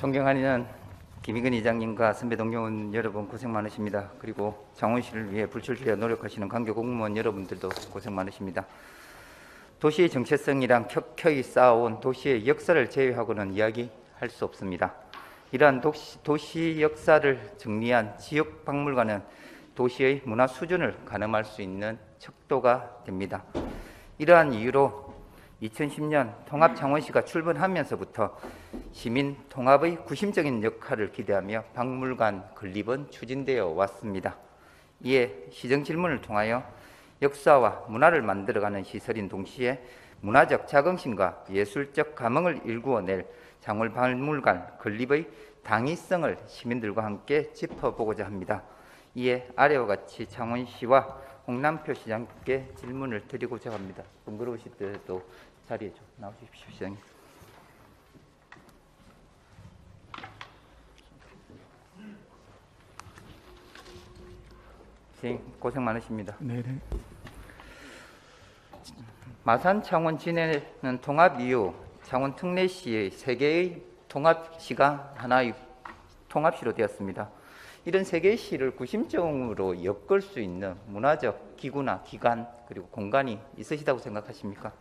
존경하는 김희근 이장님과 선배 동료원 여러분 고생 많으십니다. 그리고 창원시를 위해 불철주야 노력하시는 관계 공무원 여러분들도 고생 많으십니다. 도시의 정체성이랑 켜켜이 쌓아온 도시의 역사를 제외하고는 이야기할 수 없습니다. 이러한 도시 역사를 정리한 지역박물관은 도시의 문화 수준을 가늠할 수 있는 척도가 됩니다. 이러한 이유로 2010년 통합창원시가 출범하면서부터 시민 통합의 구심적인 역할을 기대하며 박물관 건립은 추진되어 왔습니다. 이에 시정 질문을 통하여 역사와 문화를 만들어가는 시설인 동시에 문화적 자긍심과 예술적 감흥을 일구어낼 창원박물관 건립의 당위성을 시민들과 함께 짚어보고자 합니다. 이에 아래와 같이 창원시와 홍남표 시장님께 질문을 드리고자 합니다. 번거로우실 때도 자리에 좀 나오십시오, 시장님. 시장님 고생 많으십니다. 네네. 마산 창원 진해는 통합 이후 창원 특례시의 세 개의 통합시가 하나의 통합시로 되었습니다. 이런 세 개의 시를 구심점으로 엮을 수 있는 문화적 기구나 기관 그리고 공간이 있으시다고 생각하십니까?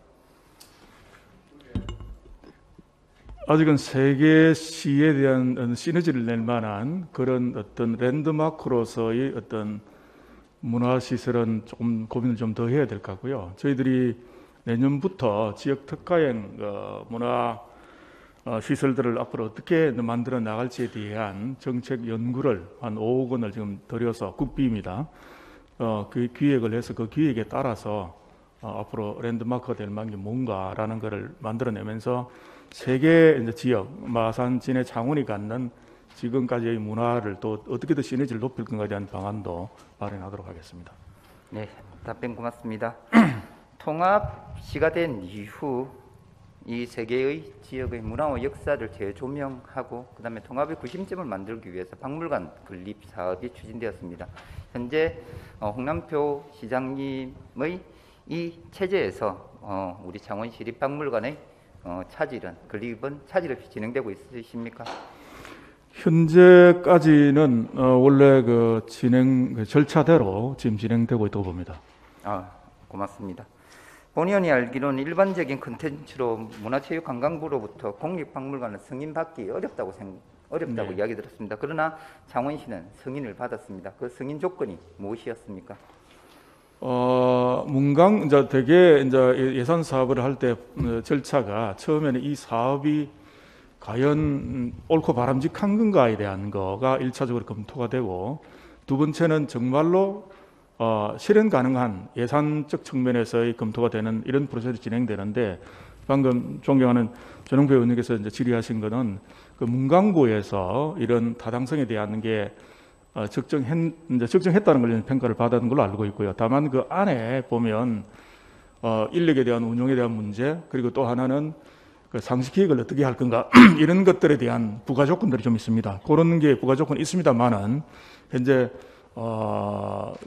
아직은 세 개의 시에 대한 시너지를 낼 만한 그런 어떤 랜드마크로서의 어떤 문화시설은 조금 고민을 좀 더 해야 될 것 같고요. 저희들이 내년부터 지역 특화형 문화 시설들을 앞으로 어떻게 만들어 나갈지에 대한 정책 연구를 한 5억 원을 지금 들여서 국비입니다. 그 기획을 해서 그 기획에 따라서 앞으로 랜드마크가 될 만한 게 뭔가라는 것을 만들어내면서 세계 지역, 마산, 진해, 창원이 갖는 지금까지의 문화를 또 어떻게 더 시너지를 높일 건가에 대한 방안도 마련하도록 하겠습니다. 네, 답변 고맙습니다. 통합시가 된 이후 이 세 개의 지역의 문화와 역사를 재조명하고 그다음에 통합의 구심점을 만들기 위해서 박물관 건립 사업이 추진되었습니다. 현재 홍남표 시장님의 이 체제에서 우리 창원시립박물관의 건립은 차질 없이 진행되고 있으십니까? 현재까지는 원래 그 진행 절차대로 지금 진행되고 있다고 봅니다. 고맙습니다. 본의원이 알기로는 일반적인 컨텐츠로 문화체육관광부로부터 공립박물관을 승인받기 어렵다고 네. 이야기 들었습니다. 그러나 창원시는 승인을 받았습니다. 그 승인 조건이 무엇이었습니까? 문강 이제 대개 이제 예산 사업을 할 때 절차가 처음에는 이 사업이 과연 옳고 바람직한 건가에 대한 거가 1차적으로 검토가 되고, 두 번째는 정말로 실현 가능한 예산적 측면에서의 검토가 되는 이런 프로세스 진행되는데, 방금 존경하는 전용배 의원님께서 이제 질의하신 것은 그 문광부에서 이런 타당성에 대한 게 적정했다는 걸 평가를 받은 걸로 알고 있고요. 다만 그 안에 보면 인력에 대한 운용에 대한 문제, 그리고 또 하나는 그 상시 기획을 어떻게 할 건가 이런 것들에 대한 부가 조건들이 좀 있습니다. 그런 게 부가 조건이 있습니다만은 현재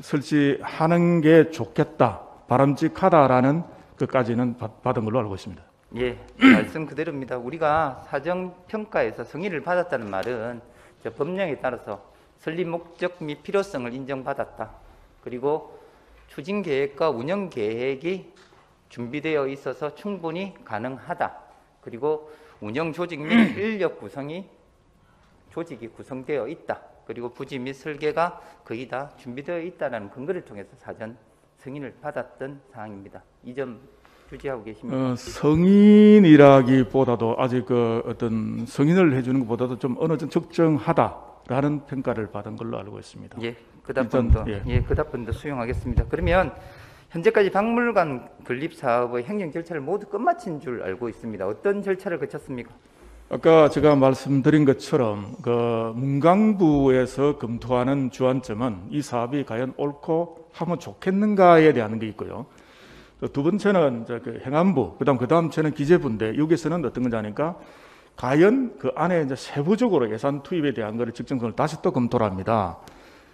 설치하는 게 좋겠다, 바람직하다라는 것까지는 받은 걸로 알고 있습니다. 예, 말씀 그대로입니다. 우리가 사정평가에서 승인을 받았다는 말은 법령에 따라서 설립 목적 및 필요성을 인정받았다. 그리고 추진 계획과 운영 계획이 준비되어 있어서 충분히 가능하다. 그리고 운영 조직 및 인력 조직이 구성되어 있다. 그리고 부지 및 설계가 거의 다 준비되어 있다는 근거를 통해서 사전 승인을 받았던 사항입니다. 이 점 유지하고 계십니까? 성인이라기보다도 아직 그 어떤 승인을 해주는 것보다도 좀 어느 정도 적정하다라는 평가를 받은 걸로 알고 있습니다. 예, 그 답변도 수용하겠습니다. 그러면 현재까지 박물관 건립 사업의 행정 절차를 모두 끝마친 줄 알고 있습니다. 어떤 절차를 거쳤습니까? 아까 제가 말씀드린 것처럼 그 문광부에서 검토하는 주안점은 이 사업이 과연 옳고 하면 좋겠는가에 대한 게 있고요. 두 번째는 그 행안부, 그다음 채는 기재부인데 여기서는 어떤 건지 아니까 과연 그 안에 이제 세부적으로 예산 투입에 대한 것을 직정성을 다시 또 검토를 합니다.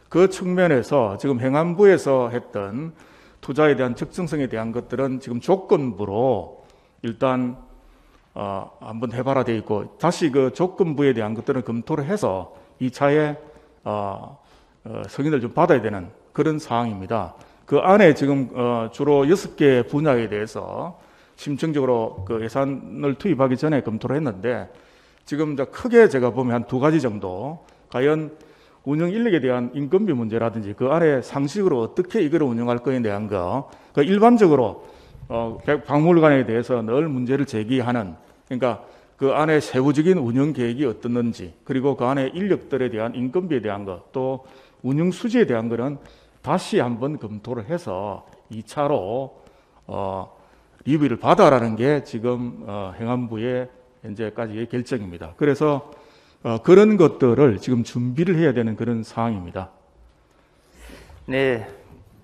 그 측면에서 지금 행안부에서 했던 투자에 대한 적정성에 대한 것들은 지금 조건부로 일단 한번 해봐라 돼 있고 다시 그 조건부에 대한 것들은 검토를 해서 2차에 승인을 좀 받아야 되는 그런 사항입니다. 그 안에 지금 주로 6개 분야에 대해서 심층적으로 그 예산을 투입하기 전에 검토를 했는데 지금 이제 크게 제가 보면 한 2가지 정도 과연 운영 인력에 대한 인건비 문제라든지 그 안에 상식으로 어떻게 이걸 운영할 거에 대한 거, 그 일반적으로 박물관에 대해서 늘 문제를 제기하는, 그러니까 그 안에 세부적인 운영 계획이 어떻는지, 그리고 그 안에 인력들에 대한 인건비에 대한 것, 또 운영 수지에 대한 거는 다시 한번 검토를 해서 2차로 리뷰를 받아라는 게 지금 행안부의 현재까지의 결정입니다. 그래서 그런 것들을 지금 준비를 해야 되는 그런 상황입니다. 네,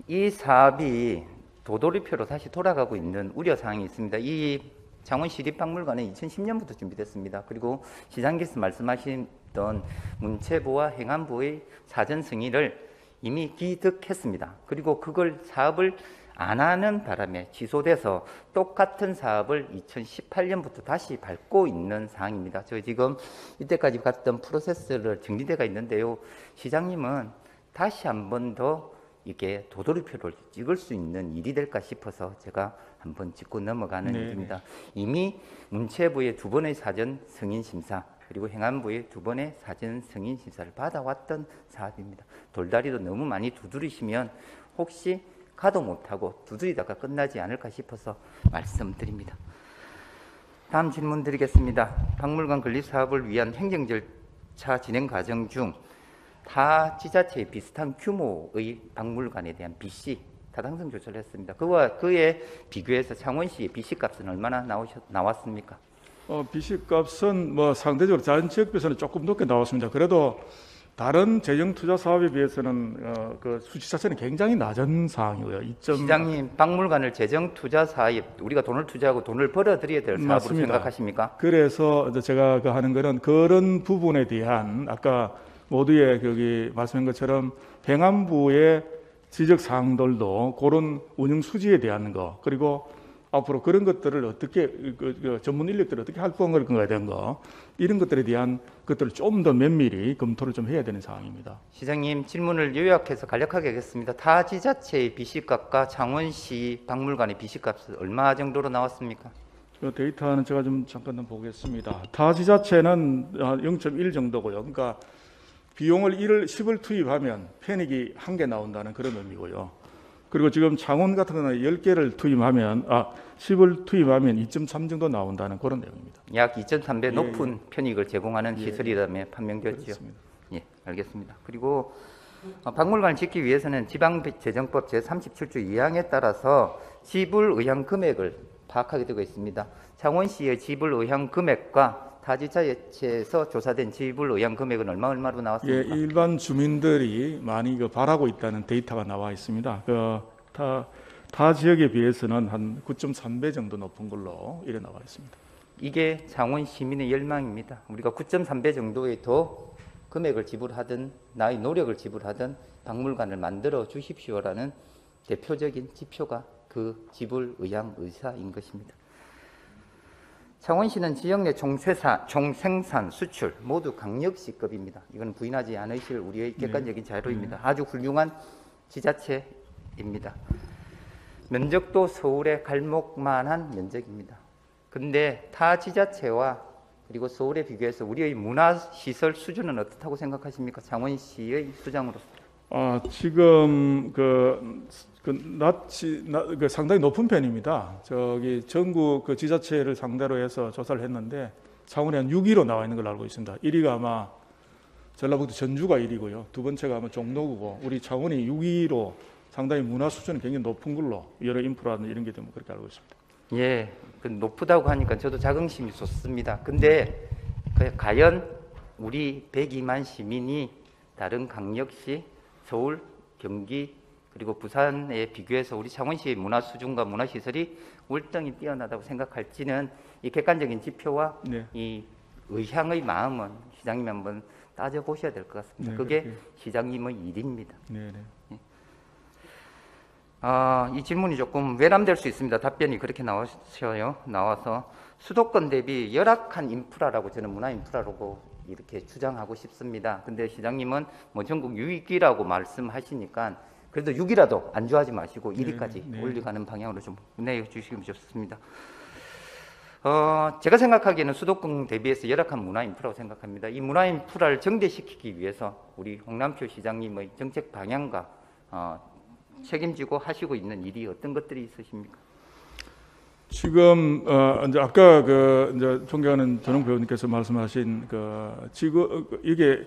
이 사업이 도돌이표로 다시 돌아가고 있는 우려 사항이 있습니다. 이 창원시립박물관은 2010년부터 준비됐습니다. 그리고 시장께서 말씀하셨던 문체부와 행안부의 사전 승인을 이미 기득했습니다. 그리고 그걸 사업을 안 하는 바람에 취소돼서 똑같은 사업을 2018년부터 다시 밟고 있는 상황입니다. 저희 지금 이때까지 갔던 프로세스를 정리되어 있는데요. 시장님은 다시 한 번 더 이게 도돌이표를 찍을 수 있는 일이 될까 싶어서 제가 한번 짚고 넘어가는 일입니다. 이미 문체부의 2번의 사전 승인 심사 그리고 행안부의 2번의 사전 승인 심사를 받아왔던 사업입니다. 돌다리도 너무 많이 두드리시면 혹시 가도 못하고 두드리다가 끝나지 않을까 싶어서 말씀드립니다. 다음 질문 드리겠습니다. 박물관 건립 사업을 위한 행정 절차 진행 과정 중 타 지자체의 비슷한 규모의 박물관에 대한 BC 타당성 조사를 했습니다. 그에 비교해서 창원시의 BC 값은 얼마나 나왔습니까? BC 값은 뭐 상대적으로 자연지역비에서는 조금 높게 나왔습니다. 그래도 다른 재정 투자 사업에 비해서는 그 수치 자체는 굉장히 낮은 상황이고요. 시장님, 박물관을 재정 투자 사업, 우리가 돈을 투자하고 돈을 벌어들여야 될 사업으로 맞습니다. 생각하십니까? 그래서 제가 하는 거는 그런 부분에 대한 아까 모두의 거기 말씀한 것처럼 행안부의 지적 사항들도 그런 운영 수지에 대한 거, 그리고 앞으로 그런 것들을 어떻게 전문 인력들을 어떻게 활동할 건가에 대한 거, 이런 것들에 대한 것들을 좀 더 면밀히 검토를 좀 해야 되는 상황입니다. 시장님, 질문을 요약해서 간략하게 하겠습니다. 타 지자체의 BC값과 창원시 박물관의 BC값은 얼마 정도로 나왔습니까? 그 데이터는 제가 좀 잠깐 보겠습니다. 타 지자체는 0.1 정도고요. 그러니까 비용을 10을 투입하면 편익이 1개 나온다는 그런 의미고요. 그리고 지금 창원 같은 경우는 10개를 투입하면 10을 투입하면 2.3 정도 나온다는 그런 내용입니다. 약 2.3배 높은 예. 편익을 제공하는 시설이라며 판명되었죠. 그렇습니다. 예, 알겠습니다. 그리고 박물관을 짓기 위해서는 지방재정법 제37조 2항에 따라서 지불 의향 금액을 파악하게 되고 있습니다. 창원시의 지불 의향 금액과 타지자체에서 조사된 지불 의향 금액은 얼마로 나왔습니까? 예, 일반 주민들이 많이 바라고 있다는 데이터가 나와 있습니다. 타 지역에 비해서는 한 9.3배 정도 높은 걸로 이래 나와 있습니다. 이게 창원 시민의 열망입니다. 우리가 9.3배 정도의 더 금액을 지불하든 나의 노력을 지불하든 박물관을 만들어 주십시오라는 대표적인 지표가 그 지불 의향 의사인 것입니다. 창원시는 지역 내 총생산, 수출 모두 강력시급입니다. 이건 부인하지 않으실 우리의 객관적인 자료입니다. 아주 훌륭한 지자체입니다. 면적도 서울의 갈목만한 면적입니다. 근데 타 지자체와 그리고 서울에 비교해서 우리의 문화시설 수준은 어떻다고 생각하십니까? 창원시의 수장으로서. 지금 상당히 높은 편입니다. 저기 전국 그 지자체를 상대로 해서 조사를 했는데 창원이 한 6위로 나와 있는 걸로 알고 있습니다. 1위가 아마 전라북도 전주가 1위고요. 두 번째가 아마 종로구고 우리 창원이 6위로 상당히 문화 수준이 굉장히 높은 걸로 여러 인프라는 이런 게 되면 그렇게 알고 있습니다. 예, 높다고 하니까 저도 자긍심이 솟습니다. 근데 과연 우리 102만 시민이 다른 강력시, 서울, 경기 그리고 부산에 비교해서 우리 창원시의 문화 수준과 문화 시설이 월등히 뛰어나다고 생각할지는 이 객관적인 지표와 이 의향의 마음은 시장님이 한번 따져 보셔야 될 것 같습니다. 그게 시장님의 일입니다. 이 질문이 조금 외람될 수 있습니다. 답변이 그렇게 나와서 수도권 대비 열악한 인프라라고 저는 문화 인프라라고 이렇게 주장하고 싶습니다. 근데 시장님은 뭐 전국 6위라고 말씀하시니까 그래도 6위라도 안주하지 마시고 1위까지 네. 올려가는 방향으로 좀 내주시면 좋습니다. 제가 생각하기에는 수도권 대비해서 열악한 문화 인프라고 생각합니다. 이 문화 인프라를 정대시키기 위해서 우리 홍남표 시장님의 정책 방향과 책임지고 하시고 있는 일이 어떤 것들이 있으십니까? 지금 이제 아까 이제 존경하는 전홍 배우님께서 말씀하신 지금 이게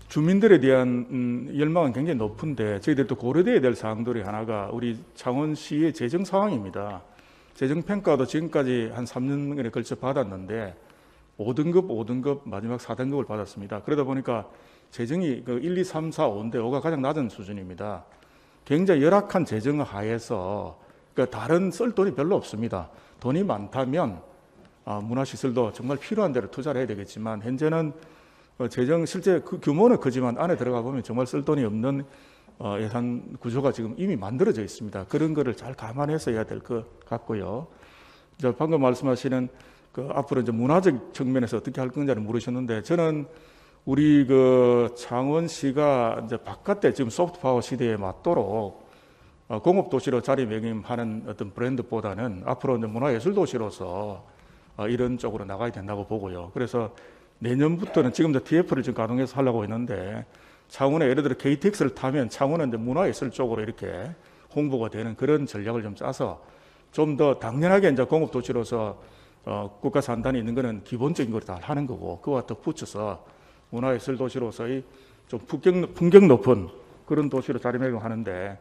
주민들에 대한 열망은 굉장히 높은데 저희들이 또 고려돼야 될 사항들이 하나가 우리 창원시의 재정 상황입니다. 재정 평가도 지금까지 한 3년에 걸쳐 받았는데 5등급, 마지막 4등급을 받았습니다. 그러다 보니까 재정이 1, 2, 3, 4, 5인데 5가 가장 낮은 수준입니다. 굉장히 열악한 재정 하에서 다른 쓸 돈이 별로 없습니다. 돈이 많다면 문화시설도 정말 필요한 데로 투자를 해야 되겠지만 현재는 재정 실제 그 규모는 크지만 안에 들어가 보면 정말 쓸 돈이 없는 예산 구조가 지금 이미 만들어져 있습니다. 그런 거를 잘 감안해서 해야 될 것 같고요. 방금 말씀하시는 앞으로 이제 문화적 측면에서 어떻게 할 건지를 물으셨는데 저는 우리 창원시가 이제 바깥에 지금 소프트 파워 시대에 맞도록 공업 도시로 자리매김하는 어떤 브랜드보다는 앞으로 이제 문화예술 도시로서 이런 쪽으로 나가야 된다고 보고요. 그래서 내년부터는 지금도 TF를 지금 가동해서 하려고 했는데 창원에 예를 들어 KTX를 타면 창원은 이제 문화예술 쪽으로 이렇게 홍보가 되는 그런 전략을 좀 짜서 좀 더 당연하게 이제 공업 도시로서 국가 산단이 있는 거는 기본적인 걸 다 하는 거고 그와 더 붙여서 문화예술 도시로서의 좀 품격 높은 그런 도시로 자리매김하는데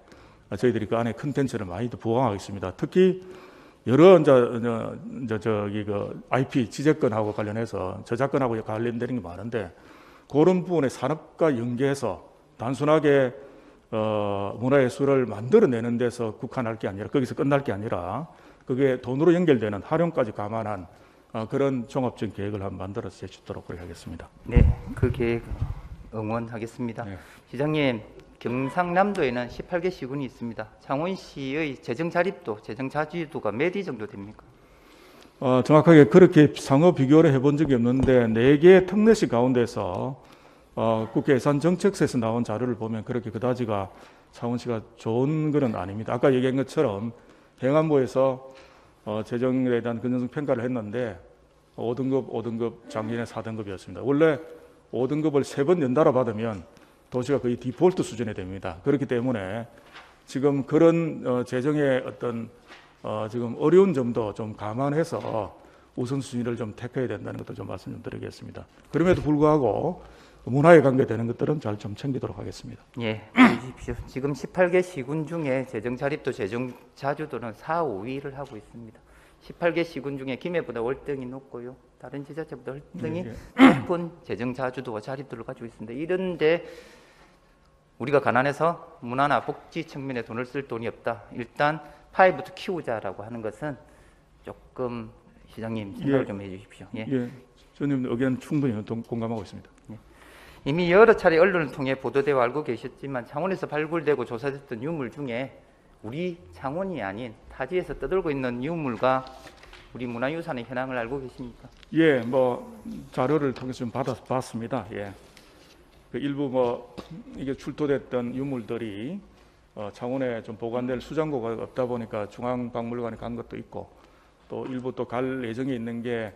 저희들이 그 안에 컨텐츠를 많이 더 부강하고 있습니다. 특히 여러 IP 지재권하고 관련해서 저작권하고 관련되는 게 많은데 그런 부분의 산업과 연계해서 단순하게 문화예술을 만들어내는 데서 국한할 게 아니라 거기서 끝날 게 아니라 그게 돈으로 연결되는 활용까지 감안한 그런 종합적인 계획을 한번 만들어서 제출하도록 하겠습니다. 네, 그 계획 응원하겠습니다. 네. 시장님, 경상남도에는 18개 시군이 있습니다. 창원시의 재정 자립도, 재정 자주도가 몇 위 정도 됩니까? 정확하게 그렇게 상호 비교를 해본 적이 없는데 4개의 특례시 가운데서 국회 예산정책서에서 나온 자료를 보면 그렇게 그다지가 창원시가 좋은 것은 아닙니다. 아까 얘기한 것처럼 행안부에서 재정에 대한 건전성 평가를 했는데 5등급, 작년에 4등급이었습니다. 원래 5등급을 3번 연달아 받으면 도시가 거의 디폴트 수준이 됩니다. 그렇기 때문에 지금 그런 재정의 어떤 지금 어려운 점도 좀 감안해서 우선순위를 좀 택해야 된다는 것도 좀 말씀 좀 드리겠습니다. 그럼에도 불구하고 문화에 관계되는 것들은 잘 좀 챙기도록 하겠습니다. 예, 보십시오. 지금 18개 시군 중에 재정 자립도, 재정 자주도는 4, 5위를 하고 있습니다. 18개 시군 중에 김해보다 월등히 높고요. 다른 지자체보다 월등히 높은 재정 자주도와 자립도를 가지고 있습니다. 이런데 우리가 가난해서 문화나 복지 측면에 돈을 쓸 돈이 없다. 일단 파이부터 키우자라고 하는 것은 조금 시장님 생각을 좀 해주십시오. 예, 저님 의견 충분히 공감하고 있습니다. 이미 여러 차례 언론을 통해 보도되어 알고 계셨지만 창원에서 발굴되고 조사됐던 유물 중에 우리 창원이 아닌 타지에서 떠돌고 있는 유물과 우리 문화유산의 현황을 알고 계십니까? 예, 뭐 자료를 통해서 좀 받아봤습니다. 예, 일부 이게 출토됐던 유물들이 창원에 좀 보관될 수장고가 없다 보니까 중앙박물관에 간 것도 있고 또 일부 또 갈 예정에 있는 게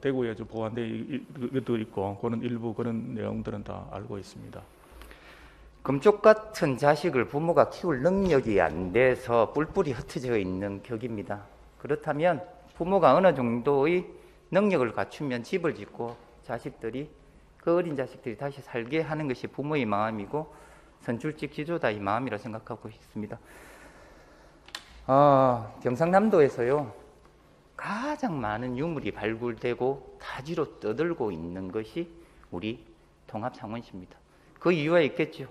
대구에 좀 보관돼 것도 있고 그런 일부 그런 내용들은 다 알고 있습니다. 금쪽 같은 자식을 부모가 키울 능력이 안 돼서 뿔뿔이 흩어져 있는 격입니다. 그렇다면 부모가 어느 정도의 능력을 갖추면 집을 짓고 자식들이 그 어린 자식들이 다시 살게 하는 것이 부모의 마음이고 선출직 지도자의 마음이라 생각하고 있습니다. 경상남도에서요 가장 많은 유물이 발굴되고 타지로 떠들고 있는 것이 우리 통합창원시입니다. 그 이유가 있겠죠.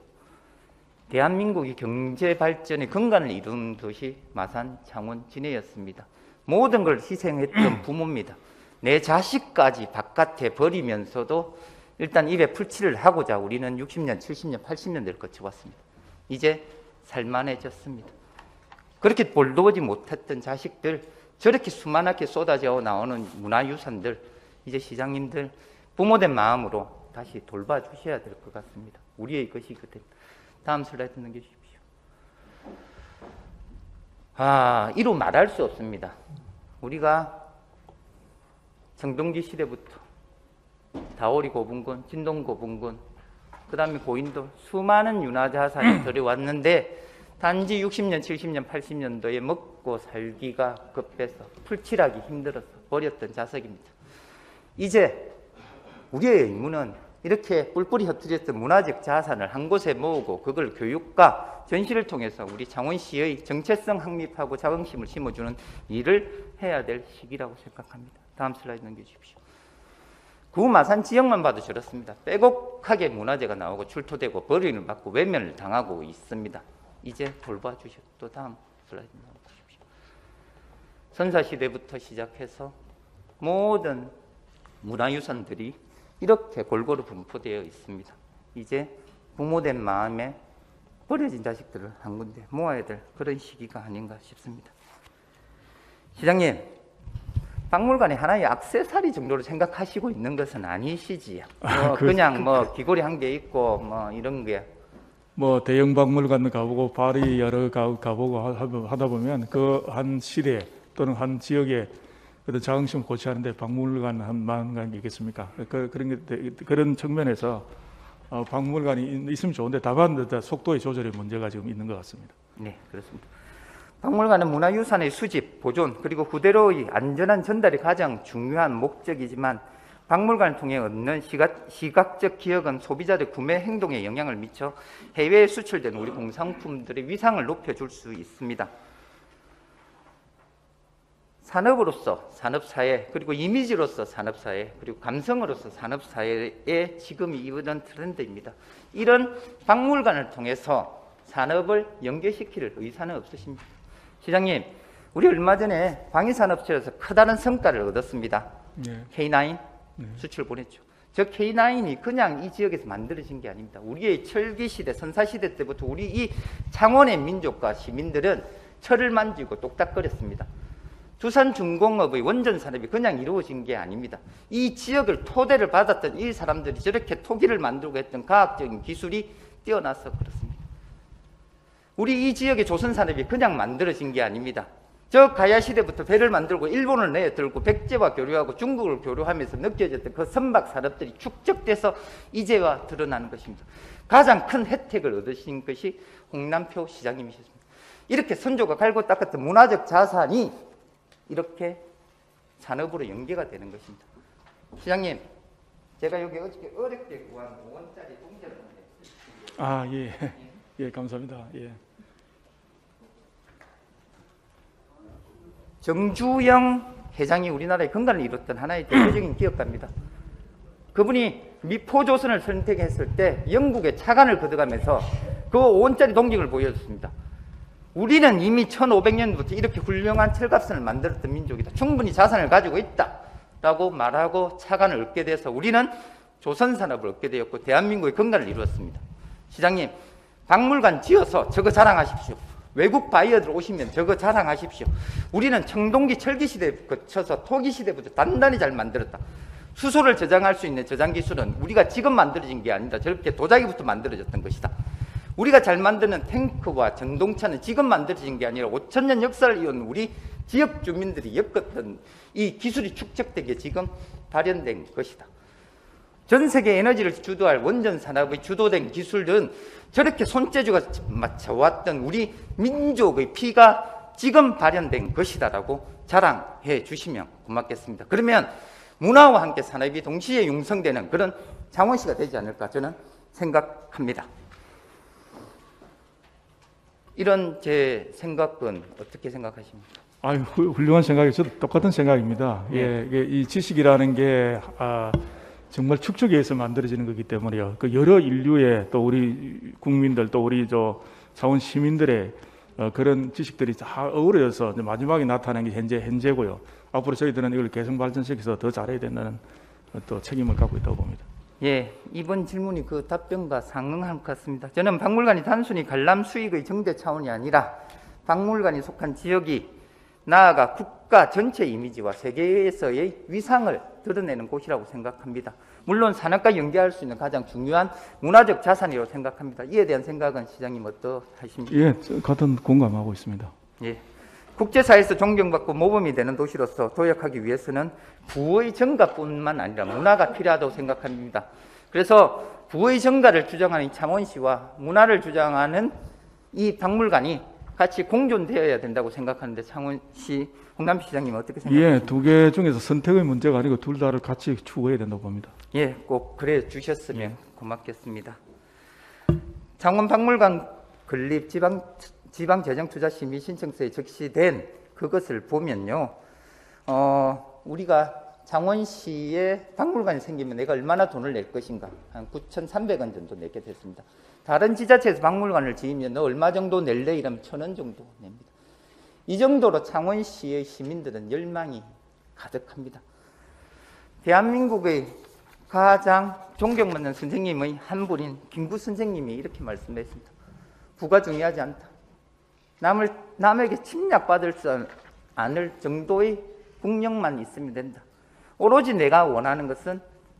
대한민국이 경제 발전의 근간을 이룬 도시 마산, 창원, 진해였습니다. 모든 걸 희생했던 부모입니다. 내 자식까지 바깥에 버리면서도 일단 입에 풀칠을 하고자 우리는 60년, 70년, 80년대를 거쳐왔습니다. 이제 살만해졌습니다. 그렇게 볼도보지 못했던 자식들, 저렇게 수많게 쏟아져 나오는 문화유산들, 이제 시장님들 부모된 마음으로 다시 돌봐주셔야 될 것 같습니다. 우리의 것이거든. 다음 슬라이드 넘겨주십시오. 이루 말할 수 없습니다. 우리가 정동기 시대부터 다오리 고분군, 진동 고분군, 그 다음에 고인돌, 수많은 윤화자산이 들어왔는데 단지 60년, 70년, 80년도에 먹고 살기가 급해서 풀칠하기 힘들어서 버렸던 자석입니다. 이제 우리의 의무는 이렇게 뿔뿔이 흩어졌던 문화적 자산을 한 곳에 모으고 그걸 교육과 전시를 통해서 우리 창원시의 정체성 확립하고 자긍심을 심어주는 일을 해야 될 시기라고 생각합니다. 다음 슬라이드 넘겨주십시오. 구마산 지역만 봐도 저렇습니다. 빼곡하게 문화재가 나오고 출토되고 버림을 받고 외면을 당하고 있습니다. 이제 돌봐주십시오. 또 다음 슬라이드 넘겨주십시오. 선사시대부터 시작해서 모든 문화유산들이 이렇게 골고루 분포되어 있습니다. 이제 부모된 마음에 버려진 자식들을 한 군데 모아야 될 그런 시기가 아닌가 싶습니다. 시장님, 박물관이 하나의 액세서리 정도로 생각하시고 있는 것은 아니시지요? 그냥 귀걸이 한 개 있고 이런 게. 대형 박물관 가보고 파리 여러 가보고 하다 보면 그 한 시대 또는 한 지역의 어떤 자긍심을 고취하는데 박물관 한 만간 게 있겠습니까? 그런 측면에서 박물관이 있으면 좋은데 다만 속도의 조절의 문제가 지금 있는 것 같습니다. 네, 그렇습니다. 박물관은 문화유산의 수집, 보존, 그리고 후대로의 안전한 전달이 가장 중요한 목적이지만 박물관을 통해 얻는 시각적 기억은 소비자들 구매 행동에 영향을 미쳐 해외에 수출된 우리 공산품들의 위상을 높여줄 수 있습니다. 산업으로서 산업사회, 그리고 이미지로서 산업사회, 그리고 감성으로서 산업사회에 지금이 이어진 트렌드입니다. 이런 박물관을 통해서 산업을 연계시킬 의사는 없으십니까? 시장님, 우리 얼마 전에 방위산업체에서 커다란 성과를 얻었습니다. 네. K9 수출 보냈죠. 저 K9이 그냥 이 지역에서 만들어진 게 아닙니다. 우리의 철기시대, 선사시대 때부터 우리 이 창원의 민족과 시민들은 철을 만지고 똑딱거렸습니다. 두산중공업의 원전 산업이 그냥 이루어진 게 아닙니다. 이 지역을 토대를 받았던 이 사람들이 저렇게 토기를 만들고 했던 과학적인 기술이 뛰어나서 그렇습니다. 우리 이 지역의 조선산업이 그냥 만들어진 게 아닙니다. 저 가야시대부터 배를 만들고 일본을 내어들고 백제와 교류하고 중국을 교류하면서 느껴졌던 그 선박산업들이 축적돼서 이제와 드러나는 것입니다. 가장 큰 혜택을 얻으신 것이 홍남표 시장님이셨습니다. 이렇게 선조가 갈고 닦았던 문화적 자산이 이렇게 산업으로 연계가 되는 것입니다. 시장님, 제가 여기 어저께 어렵게 구한 5원짜리 동전을 예, 감사합니다. 예. 정주영 회장이 우리나라의 근간을 이뤘던 하나의 대표적인 기업가입니다. 그분이 미포조선을 선택했을 때 영국의 차관을 거둬가면서 그 5원짜리 동전을 보여줬습니다. 우리는 이미 1500년부터 이렇게 훌륭한 철갑선을 만들었던 민족이다. 충분히 자산을 가지고 있다라고 말하고 차관을 얻게 돼서 우리는 조선산업을 얻게 되었고 대한민국의 근간을 이루었습니다. 시장님, 박물관 지어서 저거 자랑하십시오. 외국 바이어들 오시면 저거 자랑하십시오. 우리는 청동기 철기시대 거쳐서 토기시대부터 단단히 잘 만들었다. 수소를 저장할 수 있는 저장 기술은 우리가 지금 만들어진 게 아니다. 저렇게 도자기부터 만들어졌던 것이다. 우리가 잘 만드는 탱크와 전동차는 지금 만들어진 게 아니라 5000년 역사를 이은 우리 지역 주민들이 엮었던 이 기술이 축적되게 지금 발현된 것이다. 전 세계 에너지를 주도할 원전 산업의 주도된 기술은 저렇게 손재주가 맞춰왔던 우리 민족의 피가 지금 발현된 것이다라고 자랑해 주시면 고맙겠습니다. 그러면 문화와 함께 산업이 동시에 융성되는 그런 창원시가 되지 않을까 저는 생각합니다. 이런 제 생각은 어떻게 생각하십니까? 훌륭한 생각이 저도 똑같은 생각입니다. 네. 이 지식이라는 게 정말 축적해서 만들어지는 거기 때문에요. 그 여러 인류의 또 우리 국민들 또 우리 창원 시민들의 그런 지식들이 다 어우러져서 마지막에 나타나는 게 현재고요. 앞으로 저희들은 이걸 개성 발전시켜서 더 잘해야 된다는 또 책임을 갖고 있다고 봅니다. 예, 이번 질문이 그 답변과 상응할 것 같습니다. 저는 박물관이 단순히 관람 수익의 정대 차원이 아니라 박물관이 속한 지역이 나아가 국가 전체 이미지와 세계에서의 위상을 드러내는 곳이라고 생각합니다. 물론 산업과 연계할 수 있는 가장 중요한 문화적 자산이라고 생각합니다. 이에 대한 생각은 시장님 어떠하십니까? 예, 같은 공감하고 있습니다. 예. 국제사회에서 존경받고 모범이 되는 도시로서 도약하기 위해서는 부의 정가뿐만 아니라 문화가 필요하다고 생각합니다. 그래서 부의 정가를 주장하는 창원시와 문화를 주장하는 이 박물관이 같이 공존되어야 된다고 생각하는데 창원시 홍남기 시장님 어떻게 생각하십니까? 예, 두 개 중에서 선택의 문제가 아니고 둘 다를 같이 추구해야 된다고 봅니다. 예, 꼭 그래 주셨으면 고맙겠습니다. 창원 박물관 건립 지방재정투자심의 신청서에 적시된 그것을 보면요, 우리가 창원시에 박물관이 생기면 내가 얼마나 돈을 낼 것인가, 한 9,300원 정도 내게 됐습니다. 다른 지자체에서 박물관을 지으면 너 얼마 정도 낼래? 이러면 1,000원 정도 냅니다. 이 정도로 창원시의 시민들은 열망이 가득합니다. 대한민국의 가장 존경받는 선생님의 한 분인 김구 선생님이 이렇게 말씀했습니다. 부가 중요하지 않다. 남에게 침략받을 수 않을 정도의 국력만 있으면 된다. 오로지 내가 원하는 것은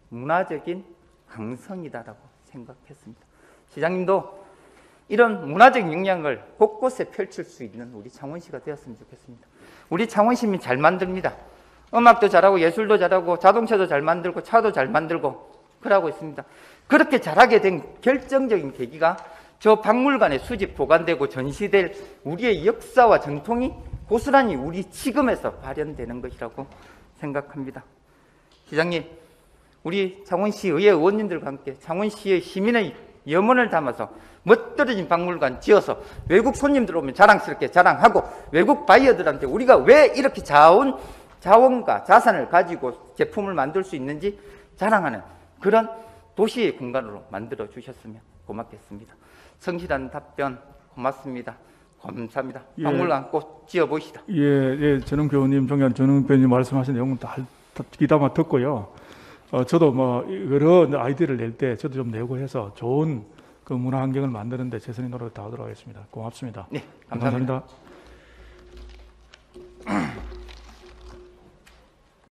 문화적인 강성이다라고 생각했습니다. 시장님도 이런 문화적 역량을 곳곳에 펼칠 수 있는 우리 창원시가 되었으면 좋겠습니다. 우리 창원시민 잘 만듭니다. 음악도 잘하고 예술도 잘하고 자동차도 잘 만들고 차도 잘 만들고 그러고 있습니다. 그렇게 잘하게 된 결정적인 계기가 저 박물관에 수집 보관되고 전시될 우리의 역사와 전통이 고스란히 우리 지금에서 발현되는 것이라고 생각합니다. 시장님, 우리 창원시 의회 의원님들과 함께 창원시의 시민의 염원을 담아서 멋들어진 박물관 지어서 외국 손님들 오면 자랑스럽게 자랑하고 외국 바이어들한테 우리가 왜 이렇게 자원과 자산을 가지고 제품을 만들 수 있는지 자랑하는 그런 도시의 공간으로 만들어 주셨으면 고맙겠습니다. 성실한 답변 고맙습니다. 감사합니다. 예. 박물관 꼭 지어보시다. 예, 전용 교수님, 존경하는 전용 교수님 말씀하신 내용은 다 귀담아 듣고요. 저도 뭐 여러 아이디어를 낼 때 저도 좀 내고 해서 좋은 그 문화 환경을 만드는데 최선의 노력을 다하도록 하겠습니다. 고맙습니다. 네, 감사합니다. 감사합니다.